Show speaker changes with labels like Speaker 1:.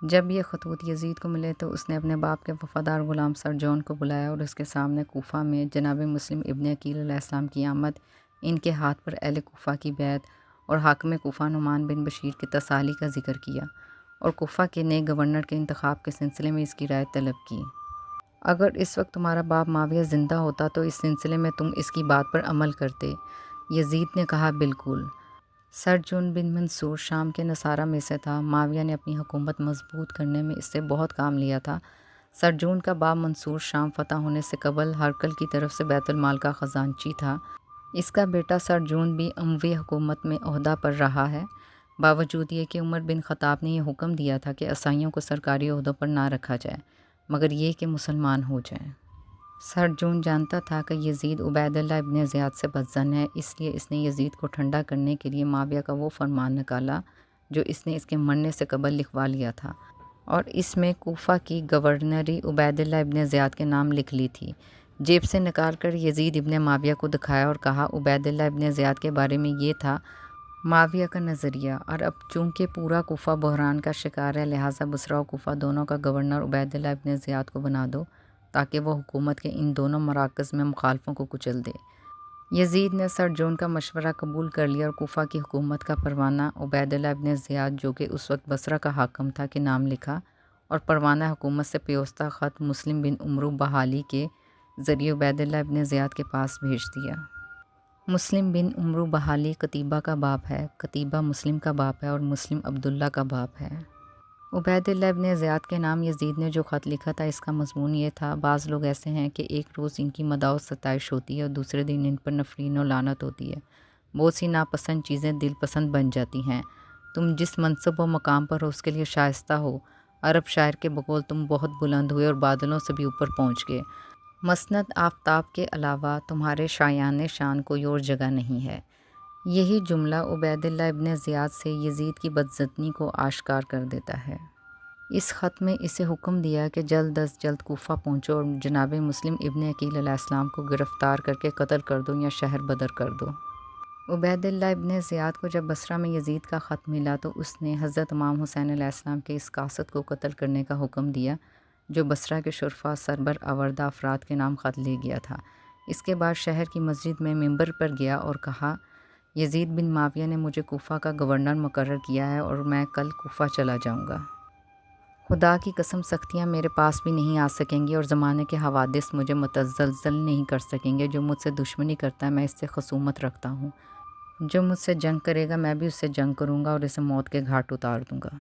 Speaker 1: جب یہ خطوط یزید کو ملے تو اس نے اپنے باپ کے وفادار غلام سر جون کو بلایا اور اس کے سامنے کوفہ میں جناب مسلم ابن عقیل علیہ السلام کی آمد، ان کے ہاتھ پر اہل کوفہ کی بیعت اور حاکم کوفہ نعمان بن بشیر کی تسالی کا ذکر کیا اور کوفہ کے نئے گورنر کے انتخاب کے سلسلے میں اس کی رائے طلب کی۔ اگر اس وقت تمہارا باپ معاویہ زندہ ہوتا تو اس سلسلے میں تم اس کی بات پر عمل کرتے۔ یزید نے کہا بالکل۔ سر جون بن منصور شام کے نصارہ میں سے تھا۔ معاویہ نے اپنی حکومت مضبوط کرنے میں اس سے بہت کام لیا تھا۔ سر جون کا باپ منصور شام فتح ہونے سے قبل ہرقل کی طرف سے بیت المال کا خزانچی تھا۔ اس کا بیٹا سر جون بھی اموی حکومت میں عہدہ پر رہا ہے، باوجود یہ کہ عمر بن خطاب نے یہ حکم دیا تھا کہ عیسائیوں کو سرکاری عہدوں پر نہ رکھا جائے مگر یہ کہ مسلمان ہو جائیں۔ سر جون جانتا تھا کہ یزید عبید اللہ ابن زیاد سے بدظن ہے، اس لیے اس نے یزید کو ٹھنڈا کرنے کے لیے معاویہ کا وہ فرمان نکالا جو اس نے اس کے مرنے سے قبل لکھوا لیا تھا اور اس میں کوفہ کی گورنری عبید اللہ ابن زیاد کے نام لکھ لی تھی۔ جیب سے نکال کر یزید ابن معاویہ کو دکھایا اور کہا عبید اللہ ابن زیاد کے بارے میں یہ تھا معاویہ کا نظریہ، اور اب چونکہ پورا کوفہ بحران کا شکار ہے لہٰذا بصرہ و کوفہ دونوں کا گورنر عبید اللہ ابن زیاد کو بنا دو تاکہ وہ حکومت کے ان دونوں مراکز میں مخالفوں کو کچل دے۔ یزید نے سر جون کا مشورہ قبول کر لیا اور کوفہ کی حکومت کا پروانہ عبید اللہ ابن زیاد جو کہ اس وقت بصرہ کا حاکم تھا کے نام لکھا اور پروانہ حکومت سے پیوستہ خط مسلم بن عمرو بحالی کے ذریعے عبید اللہ ابن زیاد کے پاس بھیج دیا۔ مسلم بن عمرو بحالی قتیبہ کا باپ ہے، قتیبہ مسلم کا باپ ہے اور مسلم عبداللہ کا باپ ہے۔ عبید اللہ ابن زیاد کے نام یزید نے جو خط لکھا تھا اس کا مضمون یہ تھا، بعض لوگ ایسے ہیں کہ ایک روز ان کی مداح و ستائش ہوتی ہے اور دوسرے دن ان پر نفرین و لعنت ہوتی ہے، بہت سی ناپسند چیزیں دل پسند بن جاتی ہیں، تم جس منصب و مقام پر ہو اس کے لیے شائستہ ہو، عرب شاعر کے بقول تم بہت بلند ہوئے اور بادلوں سے بھی اوپر پہنچ گئے، مسند آفتاب کے علاوہ تمہارے شایان شان کوئی اور جگہ نہیں ہے۔ یہی جملہ عبید اللہ ابن زیاد سے یزید کی بدظنی کو آشکار کر دیتا ہے۔ اس خط میں اسے حکم دیا کہ جلد از جلد کوفہ پہنچو اور جناب مسلم ابن عقیل علیہ السلام کو گرفتار کر کے قتل کر دو یا شہر بدر کر دو۔ عبید اللہ ابن زیاد کو جب بصرہ میں یزید کا خط ملا تو اس نے حضرت امام حسین علیہ السلام کے اس قاصد کو قتل کرنے کا حکم دیا جو بصرہ کے شرفاء سربر آوردہ افراد کے نام خط لے گیا تھا۔ اس کے بعد شہر کی مسجد میں منبر پر گیا اور کہا یزید بن معاویہ نے مجھے کوفہ کا گورنر مقرر کیا ہے اور میں کل کوفہ چلا جاؤں گا۔ خدا کی قسم سختیاں میرے پاس بھی نہیں آ سکیں گی اور زمانے کے حوادث مجھے متزلزل نہیں کر سکیں گے۔ جو مجھ سے دشمنی کرتا ہے میں اس سے خصومت رکھتا ہوں، جو مجھ سے جنگ کرے گا میں بھی اس سے جنگ کروں گا اور اسے موت کے گھاٹ اتار دوں گا۔